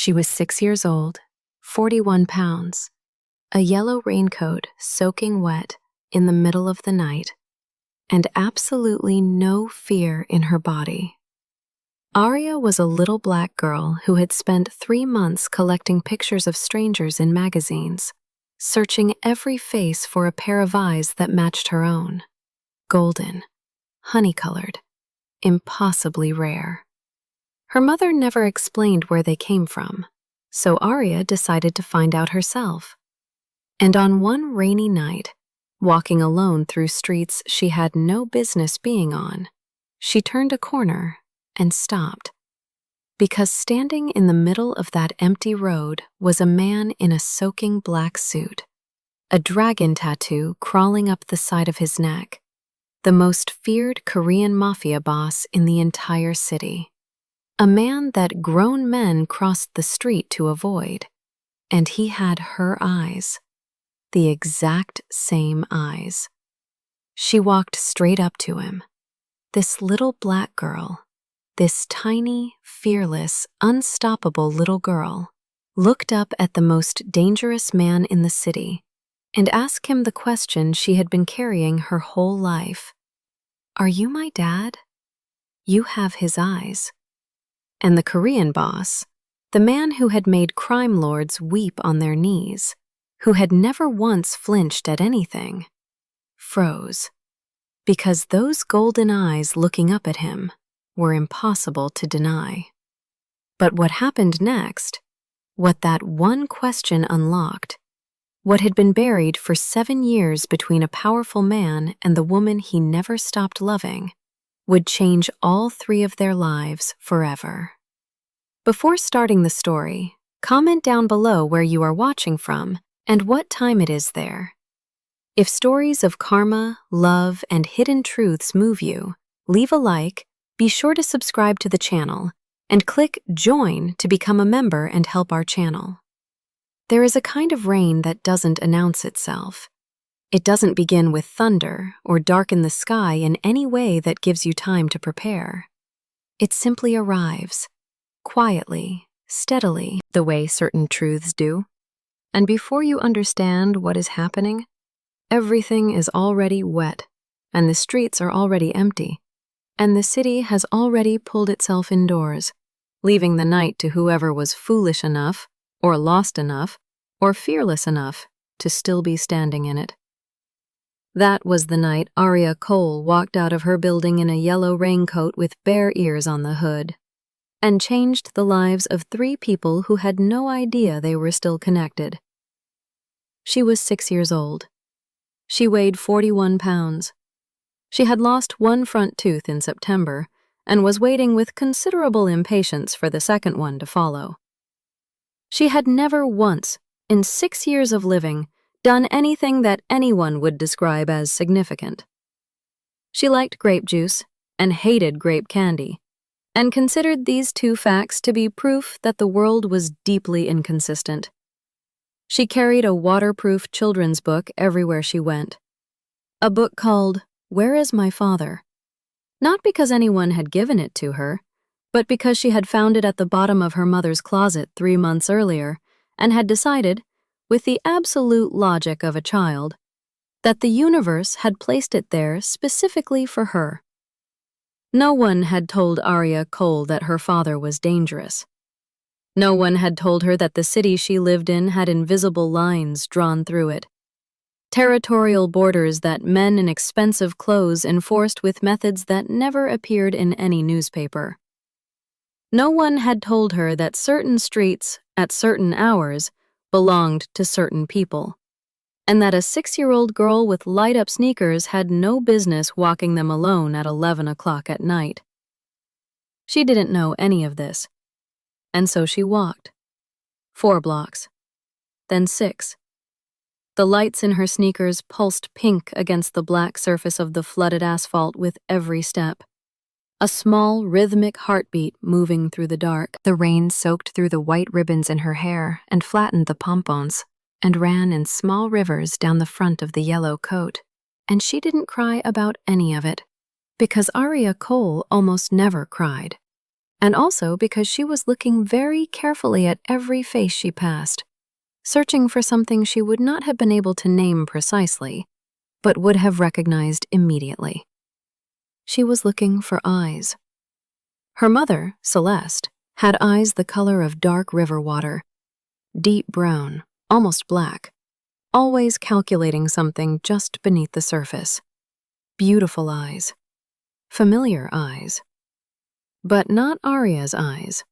She was 6 years old, 41 pounds, a yellow raincoat soaking wet in the middle of the night, and absolutely no fear in her body. Arya was a little black girl who had spent 3 months collecting pictures of strangers in magazines, searching every face for a pair of eyes that matched her own. Golden, honey-colored, impossibly rare. Her mother never explained where they came from, so Arya decided to find out herself. And on one rainy night, walking alone through streets she had no business being on, she turned a corner and stopped, because standing in the middle of that empty road was a man in a soaking black suit, a dragon tattoo crawling up the side of his neck, the most feared Korean mafia boss in the entire city. A man that grown men crossed the street to avoid, and he had her eyes, the exact same eyes. She walked straight up to him. This little black girl, this tiny, fearless, unstoppable little girl, looked up at the most dangerous man in the city and asked him the question she had been carrying her whole life. "Are you my dad? You have his eyes." And the Korean boss, the man who had made crime lords weep on their knees, who had never once flinched at anything, froze, because those golden eyes looking up at him were impossible to deny. But what happened next, what that one question unlocked, what had been buried for 7 years between a powerful man and the woman he never stopped loving, would change all 3 of their lives forever. Before starting the story, comment down below where you are watching from and what time it is there. If stories of karma, love, and hidden truths move you, leave a like, be sure to subscribe to the channel, and click Join to become a member and help our channel. There is a kind of rain that doesn't announce itself. It doesn't begin with thunder or darken the sky in any way that gives you time to prepare. It simply arrives, quietly, steadily, the way certain truths do. And before you understand what is happening, everything is already wet, and the streets are already empty, and the city has already pulled itself indoors, leaving the night to whoever was foolish enough, or lost enough, or fearless enough to still be standing in it. That was the night Arya Cole walked out of her building in a yellow raincoat with bare ears on the hood, and changed the lives of 3 people who had no idea they were still connected. She was 6 years old. She weighed 41 pounds. She had lost one front tooth in September and was waiting with considerable impatience for the second one to follow. She had never once, in 6 years of living, done anything that anyone would describe as significant. She liked grape juice and hated grape candy, and considered these 2 facts to be proof that the world was deeply inconsistent. She carried a waterproof children's book everywhere she went, a book called Where is My Father? Not because anyone had given it to her, but because she had found it at the bottom of her mother's closet 3 months earlier and had decided, with the absolute logic of a child, that the universe had placed it there specifically for her. No one had told Arya Cole that her father was dangerous. No one had told her that the city she lived in had invisible lines drawn through it, territorial borders that men in expensive clothes enforced with methods that never appeared in any newspaper. No one had told her that certain streets, at certain hours, belonged to certain people, and that a 6-year-old girl with light-up sneakers had no business walking them alone at 11 o'clock at night. She didn't know any of this, and so she walked. 4 blocks, then 6. The lights in her sneakers pulsed pink against the black surface of the flooded asphalt with every step. A small, rhythmic heartbeat moving through the dark. The rain soaked through the white ribbons in her hair and flattened the pompons, and ran in small rivers down the front of the yellow coat. And she didn't cry about any of it, because Arya Cole almost never cried. and also because she was looking very carefully at every face she passed, searching for something she would not have been able to name precisely, but would have recognized immediately. She was looking for eyes. Her mother, Celeste, had eyes the color of dark river water, deep brown, almost black, always calculating something just beneath the surface. Beautiful eyes. Familiar eyes. But not Arya's eyes.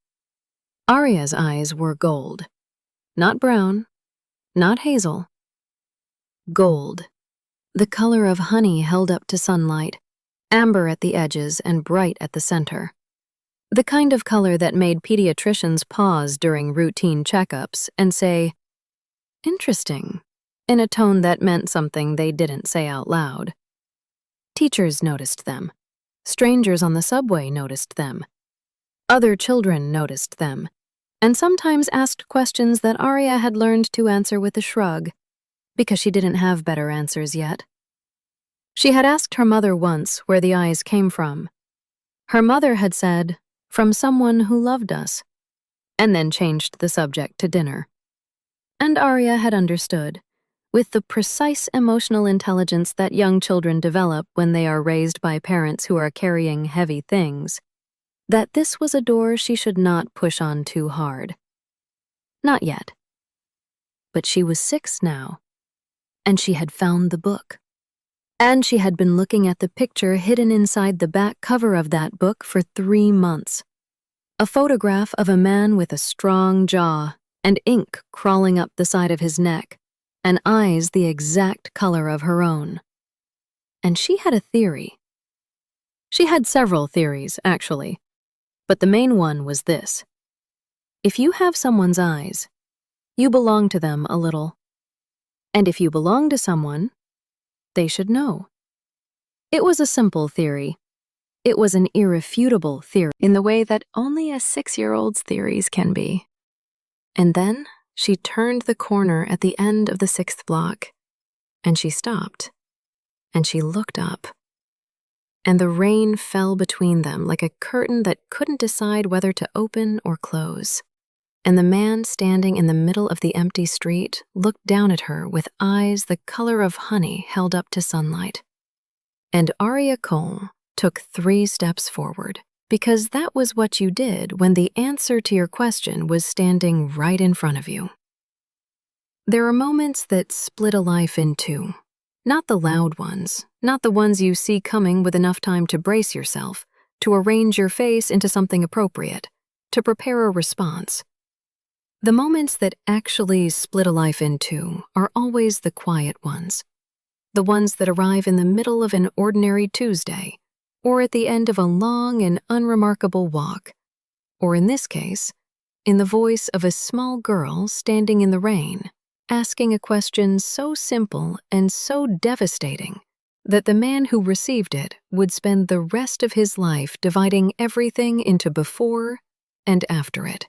Arya's eyes were gold. Not brown, not hazel. Gold. The color of honey held up to sunlight, amber at the edges and bright at the center. The kind of color that made pediatricians pause during routine checkups and say, "Interesting," in a tone that meant something they didn't say out loud. Teachers noticed them. Strangers on the subway noticed them. Other children noticed them, and sometimes asked questions that Arya had learned to answer with a shrug, because she didn't have better answers yet. She had asked her mother once where the eyes came from. Her mother had said, "From someone who loved us," and then changed the subject to dinner. And Arya had understood, with the precise emotional intelligence that young children develop when they are raised by parents who are carrying heavy things, that this was a door she should not push on too hard. Not yet. But she was 6 now, and she had found the book. And she had been looking at the picture hidden inside the back cover of that book for 3 months. A photograph of a man with a strong jaw and ink crawling up the side of his neck, and eyes the exact color of her own. And she had a theory. She had several theories, actually, but the main one was this. If you have someone's eyes, you belong to them a little. And if you belong to someone, they should know. It was a simple theory. It was an irrefutable theory in the way that only a 6-year-old's theories can be. And then she turned the corner at the end of the 6th block, and she stopped, and she looked up. And the rain fell between them like a curtain that couldn't decide whether to open or close. And the man standing in the middle of the empty street looked down at her with eyes the color of honey held up to sunlight. And Arya Kwon took 3 steps forward, because that was what you did when the answer to your question was standing right in front of you. There are moments that split a life in two. Not the loud ones, not the ones you see coming with enough time to brace yourself, to arrange your face into something appropriate, to prepare a response. The moments that actually split a life in two are always the quiet ones. The ones that arrive in the middle of an ordinary Tuesday, or at the end of a long and unremarkable walk, or in this case, in the voice of a small girl standing in the rain, asking a question so simple and so devastating that the man who received it would spend the rest of his life dividing everything into before and after it.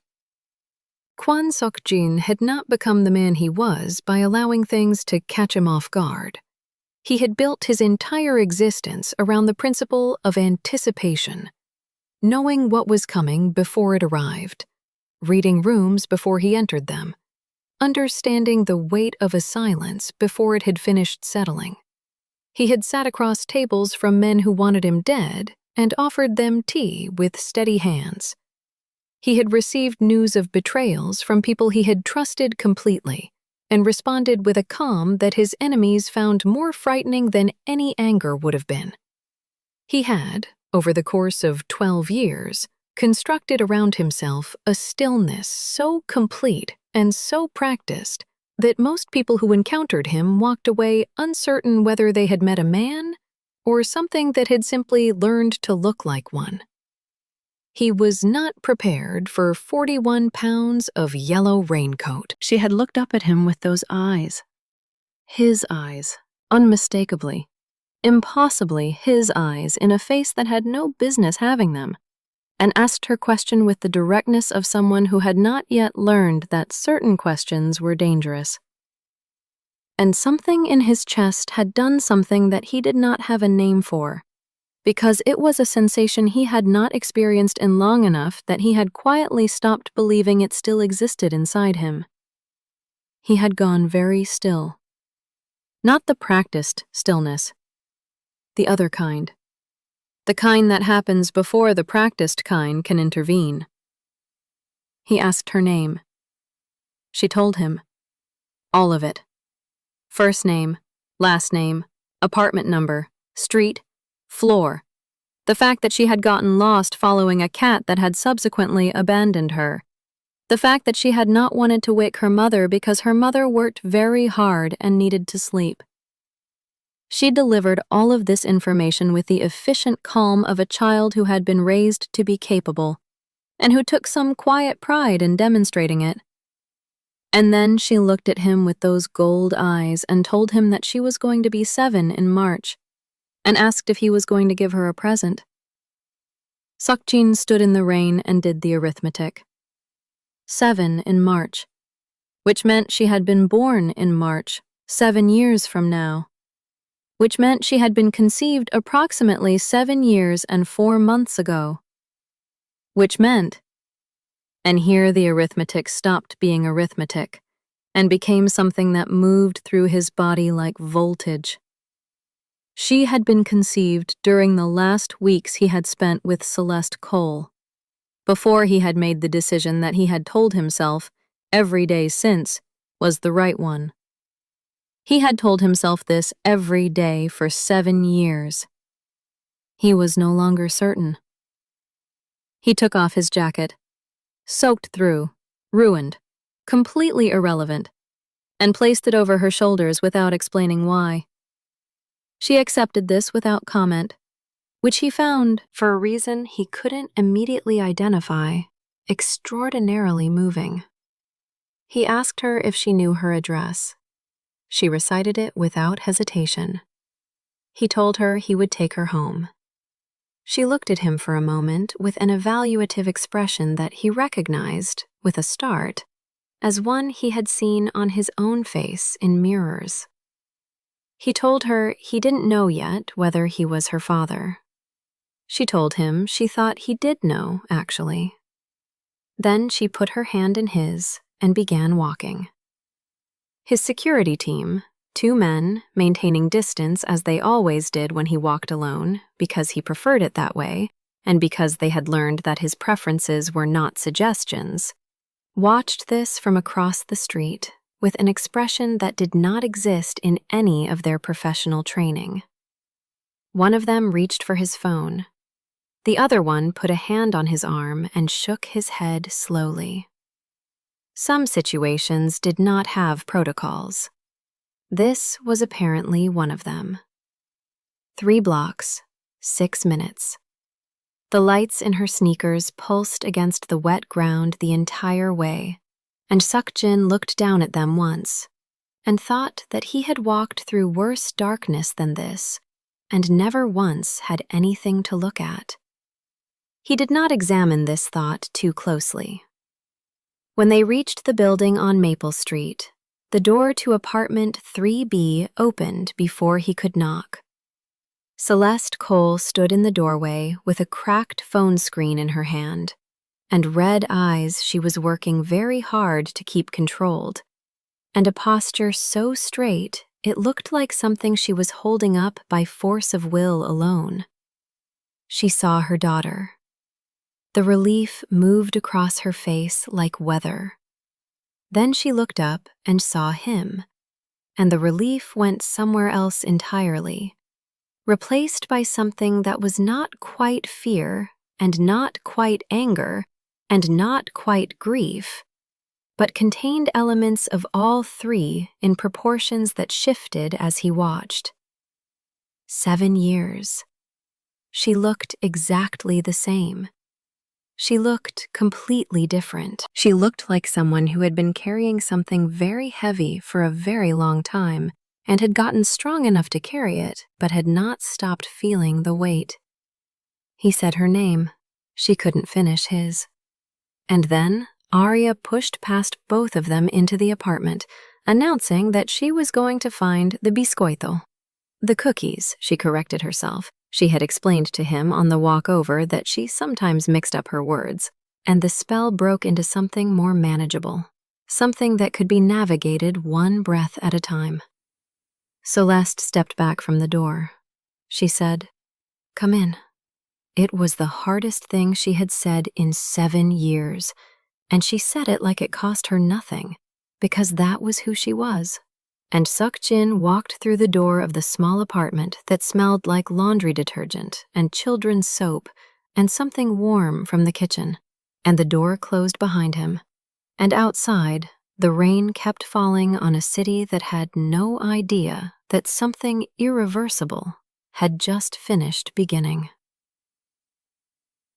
Kwon Seok-jin had not become the man he was by allowing things to catch him off guard. He had built his entire existence around the principle of anticipation, knowing what was coming before it arrived, reading rooms before he entered them, understanding the weight of a silence before it had finished settling. He had sat across tables from men who wanted him dead and offered them tea with steady hands. He had received news of betrayals from people he had trusted completely and responded with a calm that his enemies found more frightening than any anger would have been. He had, over the course of 12 years, constructed around himself a stillness so complete and so practiced that most people who encountered him walked away uncertain whether they had met a man or something that had simply learned to look like one. He was not prepared for 41 pounds of yellow raincoat. She had looked up at him with those eyes. His eyes, unmistakably, impossibly his eyes in a face that had no business having them, and asked her question with the directness of someone who had not yet learned that certain questions were dangerous. And something in his chest had done something that he did not have a name for, because it was a sensation he had not experienced in long enough that he had quietly stopped believing it still existed inside him. He had gone very still. Not the practiced stillness, the other kind. The kind that happens before the practiced kind can intervene. He asked her name. She told him. All of it. First name, last name, apartment number, street, floor. The fact that she had gotten lost following a cat that had subsequently abandoned her. The fact that she had not wanted to wake her mother because her mother worked very hard and needed to sleep. She delivered all of this information with the efficient calm of a child who had been raised to be capable, and who took some quiet pride in demonstrating it. And then she looked at him with those gold eyes and told him that she was going to be 7 in March, and asked if he was going to give her a present. Seok-jin stood in the rain and did the arithmetic. 7 in March, which meant she had been born in March, 7 years from now, which meant she had been conceived approximately 7 years and 4 months ago, which meant, and here the arithmetic stopped being arithmetic and became something that moved through his body like voltage. She had been conceived during the last weeks he had spent with Celeste Cole, before he had made the decision that he had told himself every day since was the right one. He had told himself this every day for 7 years. He was no longer certain. He took off his jacket, soaked through, ruined, completely irrelevant, and placed it over her shoulders without explaining why. She accepted this without comment, which he found, for a reason he couldn't immediately identify, extraordinarily moving. He asked her if she knew her address. She recited it without hesitation. He told her he would take her home. She looked at him for a moment with an evaluative expression that he recognized, with a start, as one he had seen on his own face in mirrors. He told her he didn't know yet whether he was her father. She told him she thought he did know, actually. Then she put her hand in his and began walking. His security team, 2 men, maintaining distance as they always did when he walked alone, because he preferred it that way, and because they had learned that his preferences were not suggestions, watched this from across the street with an expression that did not exist in any of their professional training. One of them reached for his phone. The other one put a hand on his arm and shook his head slowly. Some situations did not have protocols. This was apparently one of them. 3 blocks, 6 minutes. The lights in her sneakers pulsed against the wet ground the entire way, and Seok-jin looked down at them once, and thought that he had walked through worse darkness than this, and never once had anything to look at. He did not examine this thought too closely. When they reached the building on Maple Street, the door to apartment 3B opened before he could knock. Celeste Cole stood in the doorway with a cracked phone screen in her hand, and red eyes she was working very hard to keep controlled, and a posture so straight it looked like something she was holding up by force of will alone. She saw her daughter. The relief moved across her face like weather. Then she looked up and saw him, and the relief went somewhere else entirely, replaced by something that was not quite fear, and not quite anger, and not quite grief, but contained elements of all 3 in proportions that shifted as he watched. 7 years. She looked exactly the same. She looked completely different. She looked like someone who had been carrying something very heavy for a very long time and had gotten strong enough to carry it, but had not stopped feeling the weight. He said her name. She couldn't finish his. And then Arya pushed past both of them into the apartment, announcing that she was going to find the biscoito. The cookies, she corrected herself, She had explained to him on the walk over that she sometimes mixed up her words, and the spell broke into something more manageable, something that could be navigated one breath at a time. Celeste stepped back from the door. She said, "Come in." It was the hardest thing she had said in 7 years, and she said it like it cost her nothing, because that was who she was. And Seok-jin walked through the door of the small apartment that smelled like laundry detergent and children's soap and something warm from the kitchen, and the door closed behind him. And outside, the rain kept falling on a city that had no idea that something irreversible had just finished beginning.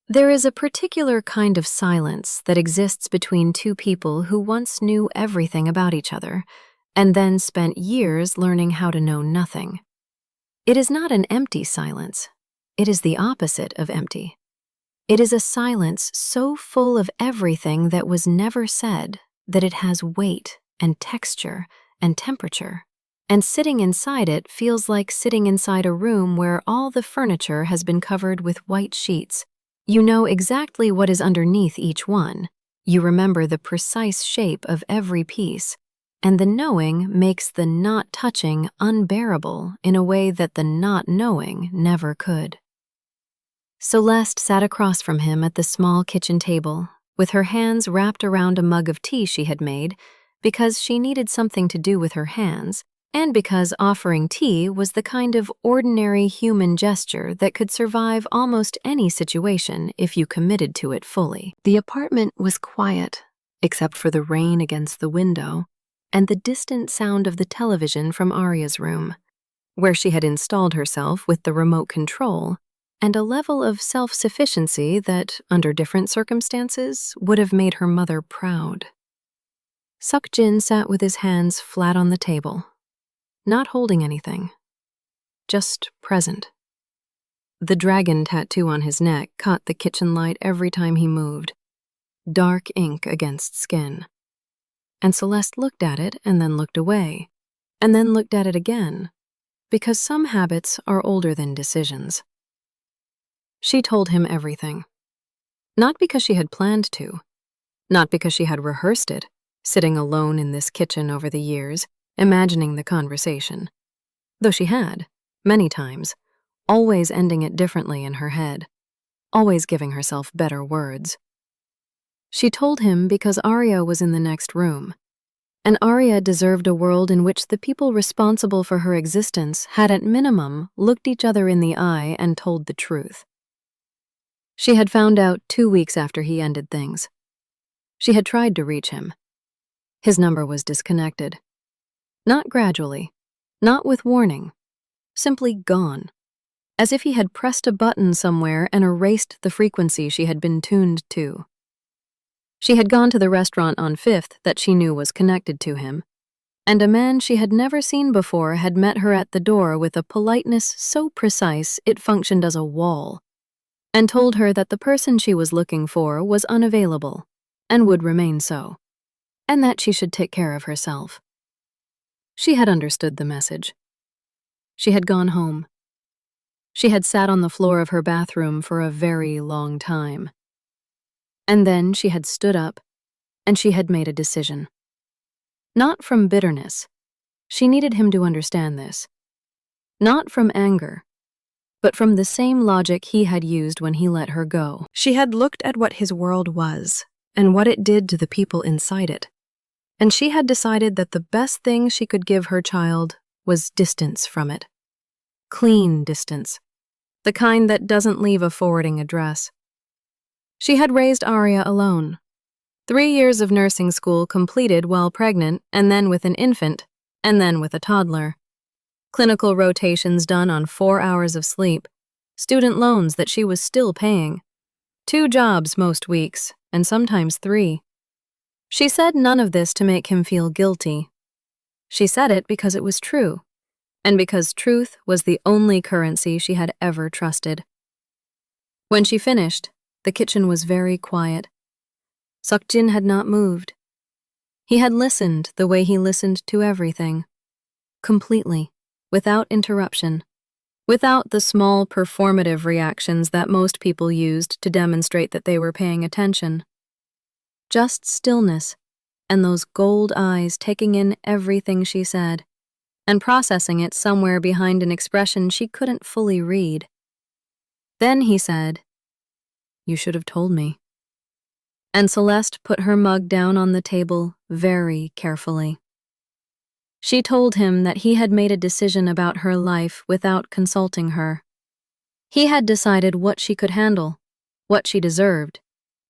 There is a particular kind of silence that exists between two people who once knew everything about each other and then spent years learning how to know nothing. It is not an empty silence. It is the opposite of empty. It is a silence so full of everything that was never said that it has weight and texture and temperature. And sitting inside it feels like sitting inside a room where all the furniture has been covered with white sheets. You know exactly what is underneath each one. You remember the precise shape of every piece, and the knowing makes the not touching unbearable in a way that the not knowing never could. Celeste sat across from him at the small kitchen table, with her hands wrapped around a mug of tea she had made, because she needed something to do with her hands, and because offering tea was the kind of ordinary human gesture that could survive almost any situation if you committed to it fully. The apartment was quiet, except for the rain against the window and the distant sound of the television from Arya's room, where she had installed herself with the remote control and a level of self-sufficiency that, under different circumstances, would have made her mother proud. Seok-jin sat with his hands flat on the table, not holding anything, just present. The dragon tattoo on his neck caught the kitchen light every time he moved, dark ink against skin. And Celeste looked at it and then looked away, and then looked at it again, because some habits are older than decisions. She told him everything. Not because she had planned to, not because she had rehearsed it, sitting alone in this kitchen over the years, imagining the conversation, though she had, many times, always ending it differently in her head, always giving herself better words. She told him because Arya was in the next room, and Arya deserved a world in which the people responsible for her existence had at minimum looked each other in the eye and told the truth. She had found out 2 weeks after he ended things. She had tried to reach him. His number was disconnected. Not gradually, not with warning, simply gone, as if he had pressed a button somewhere and erased the frequency she had been tuned to. She had gone to the restaurant on 5th that she knew was connected to him, and a man she had never seen before had met her at the door with a politeness so precise it functioned as a wall, and told her that the person she was looking for was unavailable and would remain so, and that she should take care of herself. She had understood the message. She had gone home. She had sat on the floor of her bathroom for a very long time. And then she had stood up, and she had made a decision. Not from bitterness. She needed him to understand this. Not from anger, but from the same logic he had used when he let her go. She had looked at what his world was, and what it did to the people inside it. And she had decided that the best thing she could give her child was distance from it. Clean distance. The kind that doesn't leave a forwarding address. She had raised Arya alone. 3 years of nursing school completed while pregnant, and then with an infant, and then with a toddler. Clinical rotations done on 4 hours of sleep. Student loans that she was still paying. 2 jobs most weeks, and sometimes 3. She said none of this to make him feel guilty. She said it because it was true, and because truth was the only currency she had ever trusted. When she finished, the kitchen was very quiet. Seok-jin had not moved. He had listened the way he listened to everything, completely, without interruption, without the small performative reactions that most people used to demonstrate that they were paying attention. Just stillness, and those gold eyes taking in everything she said, and processing it somewhere behind an expression she couldn't fully read. Then he said, "You should have told me." And Celeste put her mug down on the table very carefully. She told him that he had made a decision about her life without consulting her. He had decided what she could handle, what she deserved,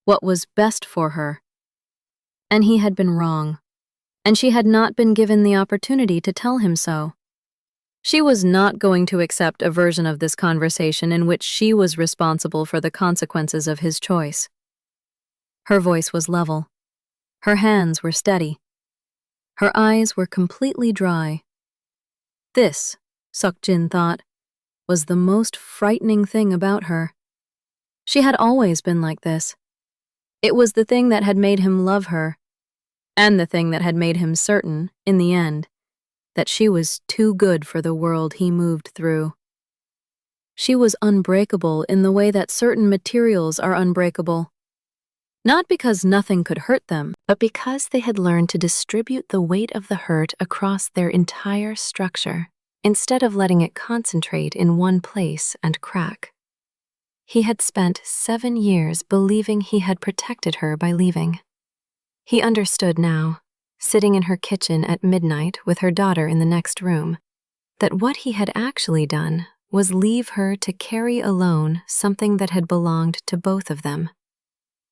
what was best for her. And he had been wrong, and she had not been given the opportunity to tell him so. She was not going to accept a version of this conversation in which she was responsible for the consequences of his choice. Her voice was level. Her hands were steady. Her eyes were completely dry. This, Seok-jin thought, was the most frightening thing about her. She had always been like this. It was the thing that had made him love her, and the thing that had made him certain, in the end, that she was too good for the world he moved through. She was unbreakable in the way that certain materials are unbreakable. Not because nothing could hurt them, but because they had learned to distribute the weight of the hurt across their entire structure, instead of letting it concentrate in one place and crack. He had spent 7 years believing he had protected her by leaving. He understood now, sitting in her kitchen at midnight with her daughter in the next room, that what he had actually done was leave her to carry alone something that had belonged to both of them.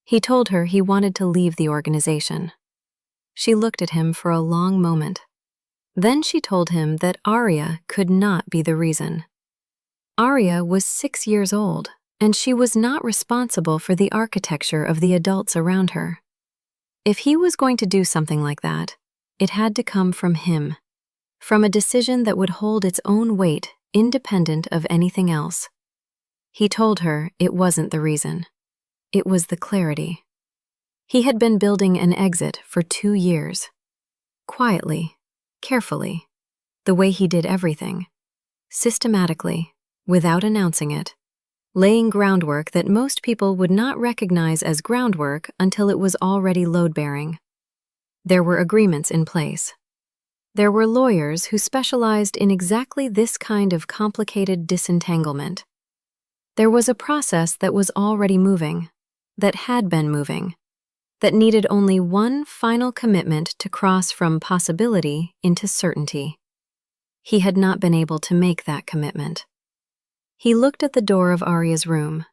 He told her he wanted to leave the organization. She looked at him for a long moment. Then she told him that Arya could not be the reason. Arya was 6 years old, and she was not responsible for the architecture of the adults around her. If he was going to do something like that, it had to come from him, from a decision that would hold its own weight independent of anything else. He told her it wasn't the reason. It was the clarity. He had been building an exit for 2 years. Quietly, carefully, the way he did everything. Systematically, without announcing it. Laying groundwork that most people would not recognize as groundwork until it was already load-bearing. There were agreements in place. There were lawyers who specialized in exactly this kind of complicated disentanglement. There was a process that was already moving, that had been moving, that needed only one final commitment to cross from possibility into certainty. He had not been able to make that commitment. He looked at the door of Arya's room.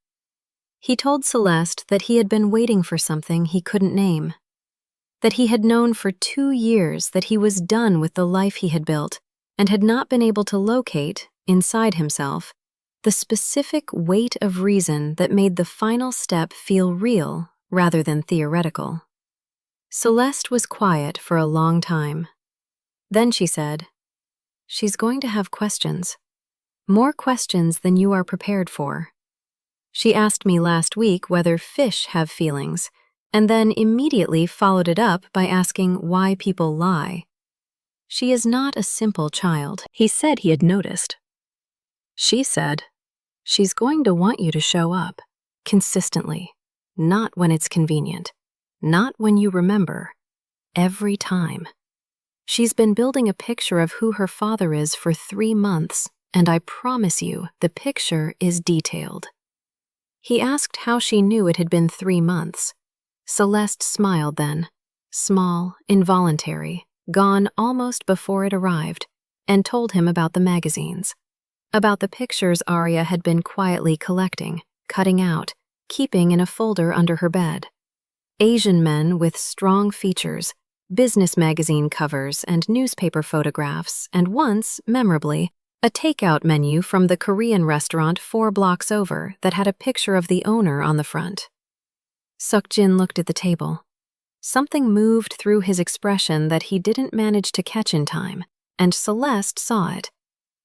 He told Celeste that he had been waiting for something he couldn't name, that he had known for 2 years that he was done with the life he had built and had not been able to locate, inside himself, the specific weight of reason that made the final step feel real rather than theoretical. Celeste was quiet for a long time. Then she said, "She's going to have questions. More questions than you are prepared for. She asked me last week whether fish have feelings, and then immediately followed it up by asking why people lie. She is not a simple child." He said he had noticed. She said, "She's going to want you to show up, consistently, not when it's convenient, not when you remember, every time. She's been building a picture of who her father is for 3 months, and I promise you the picture is detailed." He asked how she knew it had been 3 months. Celeste smiled then, small, involuntary, gone almost before it arrived, and told him about the magazines. About the pictures Arya had been quietly collecting, cutting out, keeping in a folder under her bed. Asian men with strong features, business magazine covers and newspaper photographs, and once, memorably, a takeout menu from the Korean restaurant 4 blocks over that had a picture of the owner on the front. Seok-jin looked at the table. Something moved through his expression that he didn't manage to catch in time, and Celeste saw it.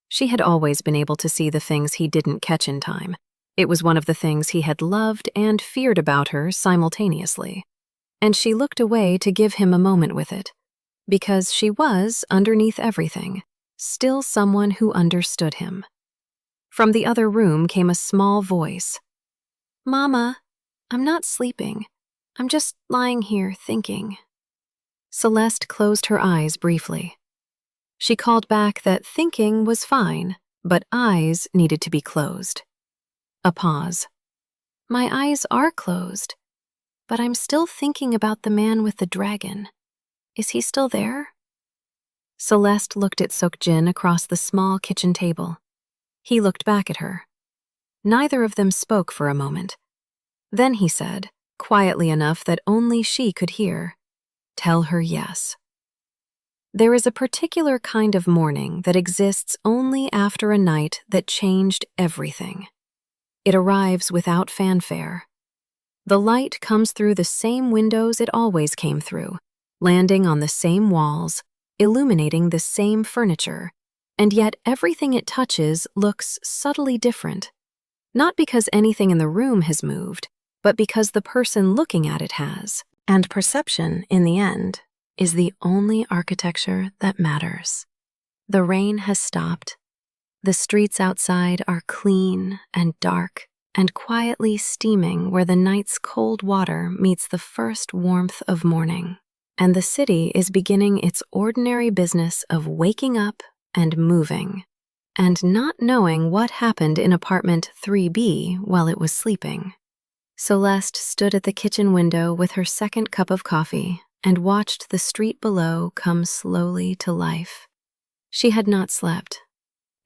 She had always been able to see the things he didn't catch in time. It was one of the things he had loved and feared about her simultaneously. And she looked away to give him a moment with it, because she was, underneath everything, still someone who understood him. From the other room came a small voice. "Mama, I'm not sleeping. I'm just lying here thinking." Celeste closed her eyes briefly. She called back that thinking was fine, but eyes needed to be closed. A pause. "My eyes are closed, but I'm still thinking about the man with the dragon. Is he still there?" Celeste looked at Seok-jin across the small kitchen table. He looked back at her. Neither of them spoke for a moment. Then he said, quietly enough that only she could hear, "Tell her yes." There is a particular kind of mourning that exists only after a night that changed everything. It arrives without fanfare. The light comes through the same windows it always came through, landing on the same walls, illuminating the same furniture, and yet everything it touches looks subtly different. Not because anything in the room has moved, but because the person looking at it has. And perception, in the end, is the only architecture that matters. The rain has stopped. The streets outside are clean and dark and quietly steaming where the night's cold water meets the first warmth of morning. And the city is beginning its ordinary business of waking up and moving, and not knowing what happened in apartment 3B while it was sleeping. Celeste stood at the kitchen window with her second cup of coffee and watched the street below come slowly to life. She had not slept.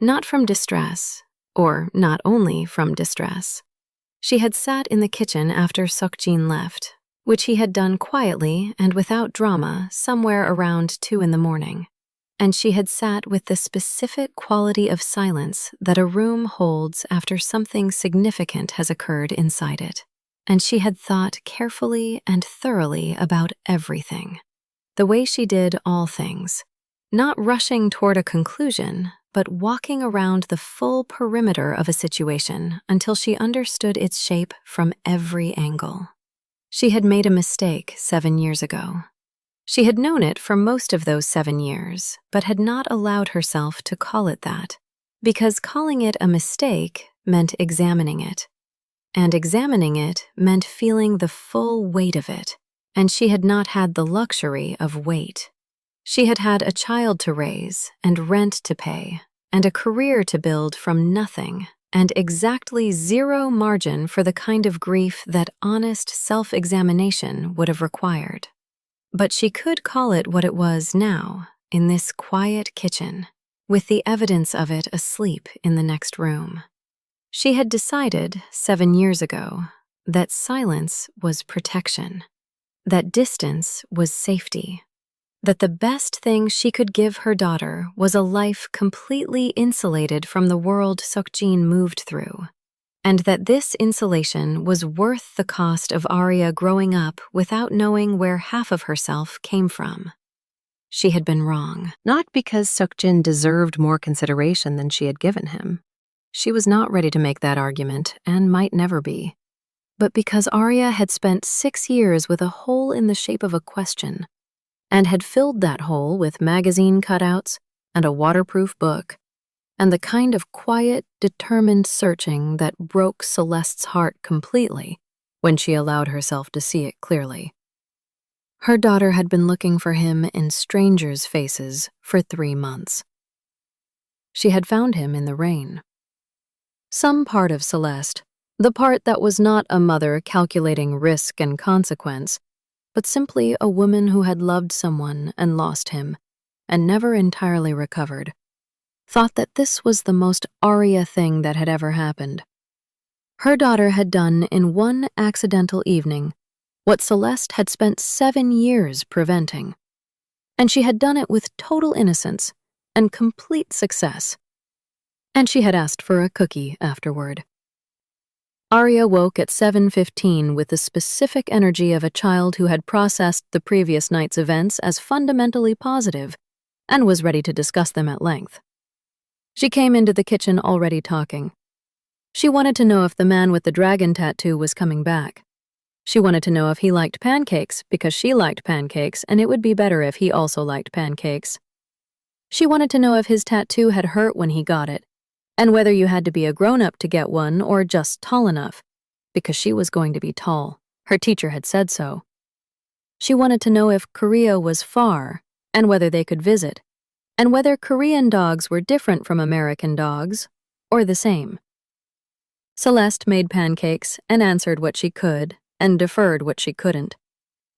Not from distress, or not only from distress. She had sat in the kitchen after Seok-jin left, which he had done quietly and without drama somewhere around 2 in the morning. And she had sat with the specific quality of silence that a room holds after something significant has occurred inside it. And she had thought carefully and thoroughly about everything. The way she did all things. Not rushing toward a conclusion, but walking around the full perimeter of a situation until she understood its shape from every angle. She had made a mistake 7 years ago. She had known it for most of those 7 years, but had not allowed herself to call it that, because calling it a mistake meant examining it. And examining it meant feeling the full weight of it, and she had not had the luxury of weight. She had had a child to raise, and rent to pay, and a career to build from nothing, and exactly zero margin for the kind of grief that honest self-examination would have required. But she could call it what it was now, in this quiet kitchen, with the evidence of it asleep in the next room. She had decided 7 years ago that silence was protection, that distance was safety, that the best thing she could give her daughter was a life completely insulated from the world Seok-jin moved through, and that this insulation was worth the cost of Arya growing up without knowing where half of herself came from. She had been wrong, not because Seok-jin deserved more consideration than she had given him. She was not ready to make that argument, and might never be. But because Arya had spent 6 years with a hole in the shape of a question, and had filled that hole with magazine cutouts and a waterproof book, and the kind of quiet, determined searching that broke Celeste's heart completely when she allowed herself to see it clearly. Her daughter had been looking for him in strangers' faces for 3 months. She had found him in the rain. Some part of Celeste, the part that was not a mother calculating risk and consequence, but simply a woman who had loved someone and lost him, and never entirely recovered, thought that this was the most Arya thing that had ever happened. Her daughter had done in one accidental evening what Celeste had spent 7 years preventing, and she had done it with total innocence and complete success. And she had asked for a cookie afterward. Arya woke at 7:15 with the specific energy of a child who had processed the previous night's events as fundamentally positive and was ready to discuss them at length. She came into the kitchen already talking. She wanted to know if the man with the dragon tattoo was coming back. She wanted to know if he liked pancakes because she liked pancakes and it would be better if he also liked pancakes. She wanted to know if his tattoo had hurt when he got it, and whether you had to be a grown-up to get one or just tall enough, because she was going to be tall. Her teacher had said so. She wanted to know if Korea was far, and whether they could visit, and whether Korean dogs were different from American dogs, or the same. Celeste made pancakes and answered what she could and deferred what she couldn't,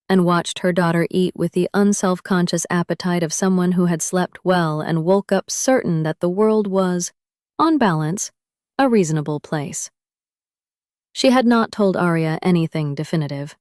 and watched her daughter eat with the unself-conscious appetite of someone who had slept well and woke up certain that the world was, on balance, a reasonable place. She had not told Arya anything definitive.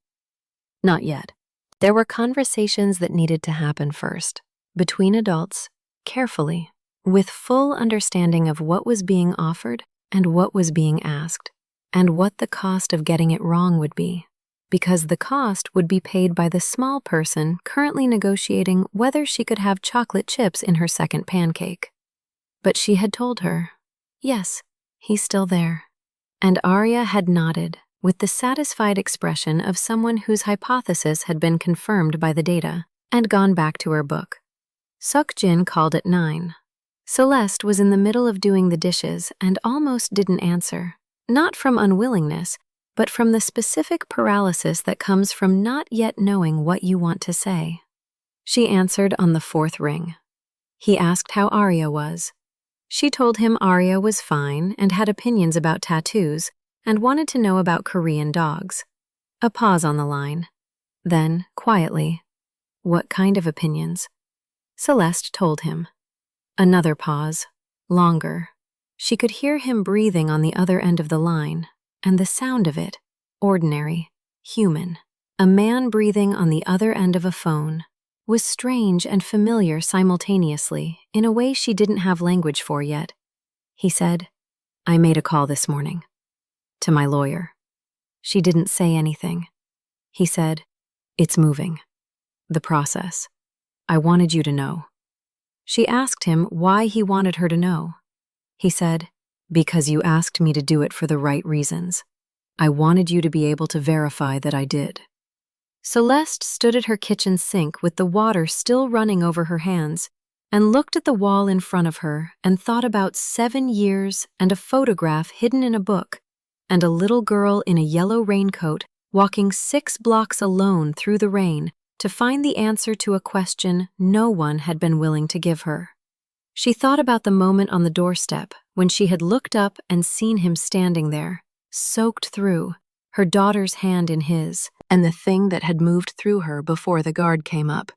Not yet. There were conversations that needed to happen first, between adults, carefully, with full understanding of what was being offered and what was being asked, and what the cost of getting it wrong would be, because the cost would be paid by the small person currently negotiating whether she could have chocolate chips in her second pancake. But she had told her, yes, he's still there. And Arya had nodded, with the satisfied expression of someone whose hypothesis had been confirmed by the data, and gone back to her book. Seok-jin called at 9. Celeste was in the middle of doing the dishes and almost didn't answer, not from unwillingness, but from the specific paralysis that comes from not yet knowing what you want to say. She answered on the 4th ring. He asked how Arya was. She told him Arya was fine and had opinions about tattoos and wanted to know about Korean dogs. A pause on the line. Then, quietly, what kind of opinions? Celeste told him. Another pause, longer. She could hear him breathing on the other end of the line, and the sound of it, ordinary, human. A man breathing on the other end of a phone, was strange and familiar simultaneously in a way she didn't have language for yet. He said, I made a call this morning. To my lawyer. She didn't say anything. He said, it's moving. The process. I wanted you to know. She asked him why he wanted her to know. He said, because you asked me to do it for the right reasons. I wanted you to be able to verify that I did. Celeste stood at her kitchen sink with the water still running over her hands and looked at the wall in front of her and thought about 7 years and a photograph hidden in a book and a little girl in a yellow raincoat walking 6 blocks alone through the rain to find the answer to a question no one had been willing to give her. She thought about the moment on the doorstep when she had looked up and seen him standing there, soaked through, her daughter's hand in his, and the thing that had moved through her before the guard came up.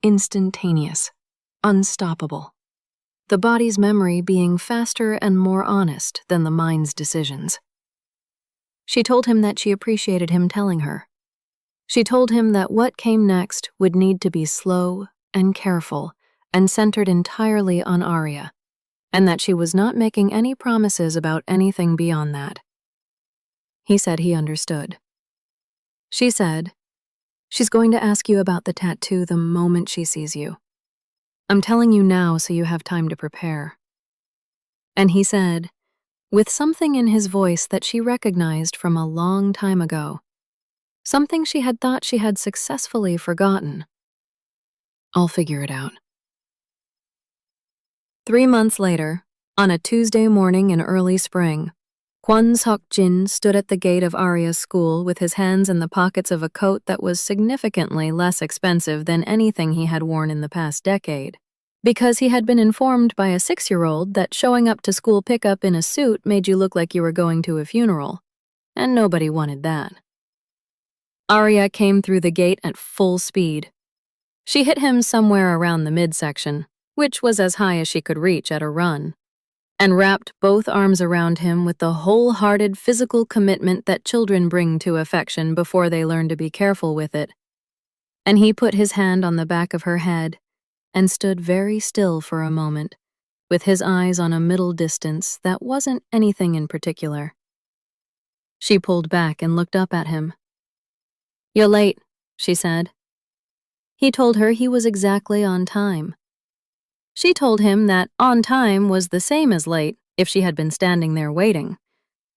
Instantaneous, unstoppable. The body's memory being faster and more honest than the mind's decisions. She told him that she appreciated him telling her. She told him that what came next would need to be slow and careful and centered entirely on Arya, and that she was not making any promises about anything beyond that. He said he understood. She said, she's going to ask you about the tattoo the moment she sees you. I'm telling you now so you have time to prepare. And he said, with something in his voice that she recognized from a long time ago, something she had thought she had successfully forgotten. I'll figure it out. 3 months later, on a Tuesday morning in early spring, Kwon Seok-jin stood at the gate of Arya's school with his hands in the pockets of a coat that was significantly less expensive than anything he had worn in the past decade, because he had been informed by a 6-year-old that showing up to school pickup in a suit made you look like you were going to a funeral, and nobody wanted that. Arya came through the gate at full speed. She hit him somewhere around the midsection, which was as high as she could reach at a run, and wrapped both arms around him with the wholehearted physical commitment that children bring to affection before they learn to be careful with it. And he put his hand on the back of her head and stood very still for a moment, with his eyes on a middle distance that wasn't anything in particular. She pulled back and looked up at him. "You're late," she said. He told her he was exactly on time. She told him that on time was the same as late if she had been standing there waiting,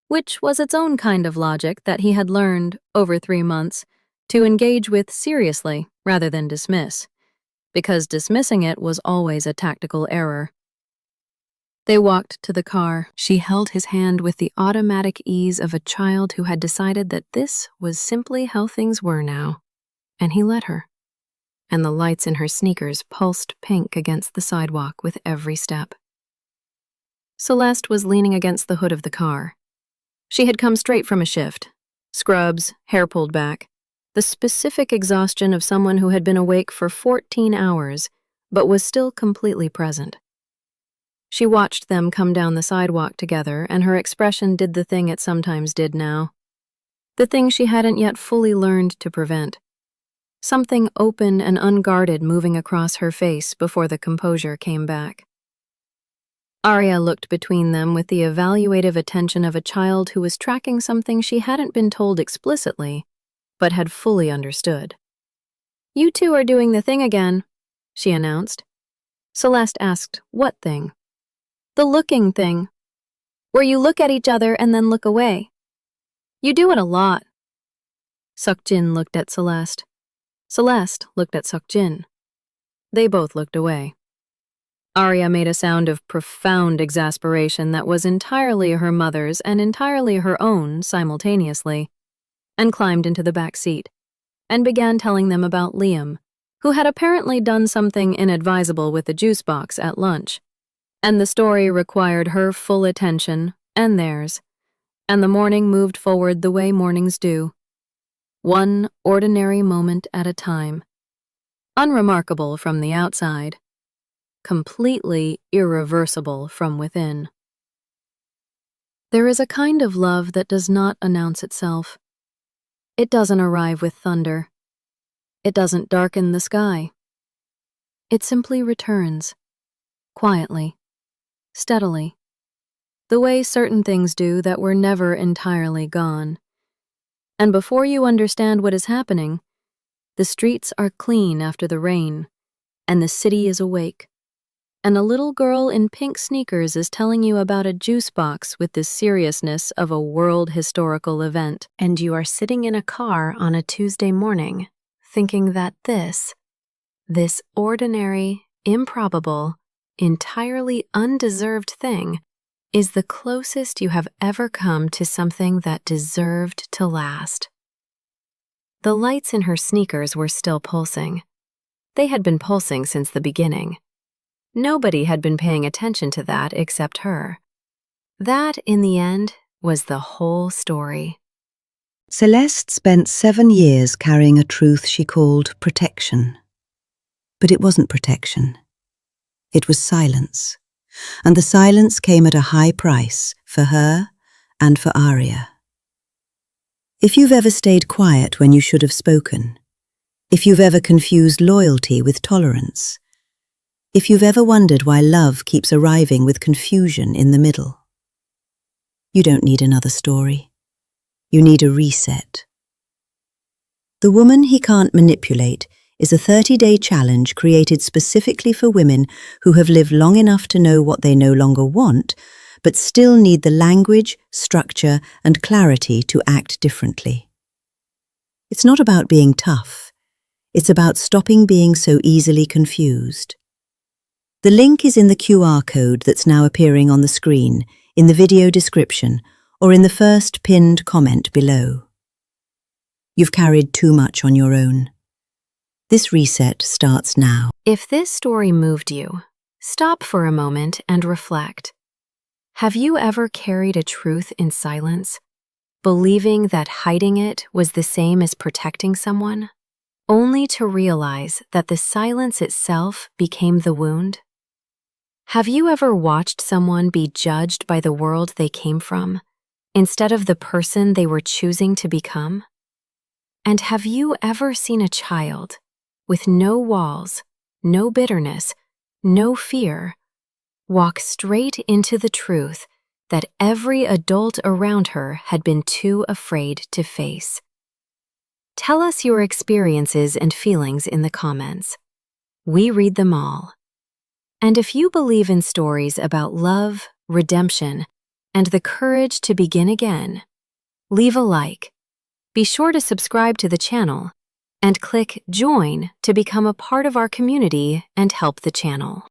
which was its own kind of logic that he had learned, over 3 months, to engage with seriously rather than dismiss, because dismissing it was always a tactical error. They walked to the car. She held his hand with the automatic ease of a child who had decided that this was simply how things were now. And he let her. And the lights in her sneakers pulsed pink against the sidewalk with every step. Celeste was leaning against the hood of the car. She had come straight from a shift. Scrubs, hair pulled back. The specific exhaustion of someone who had been awake for 14 hours, but was still completely present. She watched them come down the sidewalk together, and her expression did the thing it sometimes did now. The thing she hadn't yet fully learned to prevent. Something open and unguarded moving across her face before the composure came back. Arya looked between them with the evaluative attention of a child who was tracking something she hadn't been told explicitly, but had fully understood. "You two are doing the thing again," she announced. Celeste asked, "What thing?" "The looking thing, where you look at each other and then look away. You do it a lot." Seok-jin looked at Celeste. Celeste looked at Seok-jin. They both looked away. Arya made a sound of profound exasperation that was entirely her mother's and entirely her own simultaneously, and climbed into the back seat, and began telling them about Liam, who had apparently done something inadvisable with the juice box at lunch. And the story required her full attention, and theirs, and the morning moved forward the way mornings do. One ordinary moment at a time. Unremarkable from the outside. Completely irreversible from within. There is a kind of love that does not announce itself. It doesn't arrive with thunder. It doesn't darken the sky. It simply returns, quietly, steadily, the way certain things do that were never entirely gone. And before you understand what is happening, the streets are clean after the rain, and the city is awake. And a little girl in pink sneakers is telling you about a juice box with the seriousness of a world historical event. And you are sitting in a car on a Tuesday morning, thinking that this ordinary, improbable, entirely undeserved thing is the closest you have ever come to something that deserved to last. The lights in her sneakers were still pulsing. They had been pulsing since the beginning. Nobody had been paying attention to that except her. That, in the end, was the whole story. Celeste spent 7 years carrying a truth she called protection. But it wasn't protection. It was silence. And the silence came at a high price for her and for Arya. If you've ever stayed quiet when you should have spoken, if you've ever confused loyalty with tolerance, if you've ever wondered why love keeps arriving with confusion in the middle, you don't need another story. You need a reset. The Woman He Can't Manipulate is a 30-day challenge created specifically for women who have lived long enough to know what they no longer want, but still need the language, structure, and clarity to act differently. It's not about being tough. It's about stopping being so easily confused. The link is in the QR code that's now appearing on the screen, in the video description, or in the first pinned comment below. You've carried too much on your own. This reset starts now. If this story moved you, stop for a moment and reflect. Have you ever carried a truth in silence, believing that hiding it was the same as protecting someone, only to realize that the silence itself became the wound? Have you ever watched someone be judged by the world they came from, instead of the person they were choosing to become? And have you ever seen a child, with no walls, no bitterness, no fear, walk straight into the truth that every adult around her had been too afraid to face? Tell us your experiences and feelings in the comments. We read them all. And if you believe in stories about love, redemption, and the courage to begin again, leave a like. Be sure to subscribe to the channel and click Join to become a part of our community and help the channel.